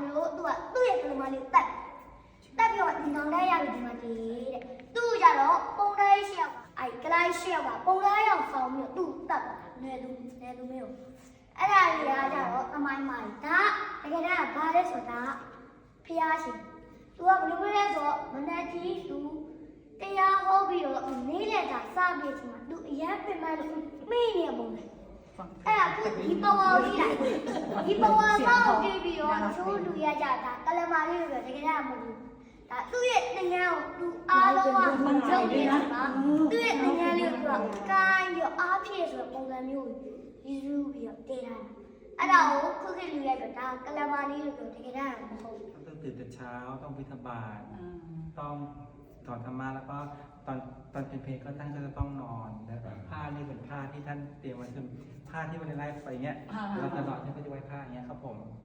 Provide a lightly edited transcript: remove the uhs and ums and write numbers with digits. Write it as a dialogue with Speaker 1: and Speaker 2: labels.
Speaker 1: လို့သူ့ရဲ့ကလမလေးတက်ပြီးတော့ဒီနောင်ထဲရပြီဒီမှာတည်းတဲ့သူ့ကြတော့ပုံတိုင်းရှေ့ကကလိုက်ရှေ့ကပုံတိုင်းအောင်ဆောင်ပြီးတော့သူ့တက်ပါနေသူမျိုးအဲ့ဒါကြီးကကြတော့အမိုင်းမိုင်းဒါတကယ်တော့ဘာလဲဆိုတာဖျားရှင်သူကဘယ်လိုလဲဆိုတော့မနက်ကြီးသူတရားဟောပြီးတော့နေ့လည်ကစပြည့်ချင်မှာသူအရန်ပြင်မဲ့လို့မိနေပုံလေအဲ့ဒါသူဒီပဝါကြီးလိုက်ဒီပဝါမောက်ပြီးပြီးတော့ချိုးလူရကြတာကလမာလေးလို့ပြောတကယ်တော့မဟုတ်ဘူးဒါသူ့ရဲ့ငန်းကိုသူအားလုံးကမကြောက်နေတာသူ့ရဲ့ငန်းလေးကိုသူကကိုင်းပြီးတော့အားဖြည့်ဆိုတဲ့ပုံစံမျိုးကြီးစုပြီးတော့တေးထားအဲ့ဒါကိုခုခေတ်လူရတော့ဒါကလမာလေးလို့ပြောတကယ်တော့မဟုတ်ဘူး
Speaker 2: ต้องตื่นแต่เช้าต้องบิณฑบาตต้องถอนธรรมะแล้วก็ตอนเป็นเพลงก็ท่านก็จะต้องนอนแล้วผ้านี่เป็นผ้าที่ท่านเตรียมไว้คือผ้าที่วันไล่ไปเงี้ยเราตลอดท่านก็จะไว้ผ้าอย่างเงี้ยครับผม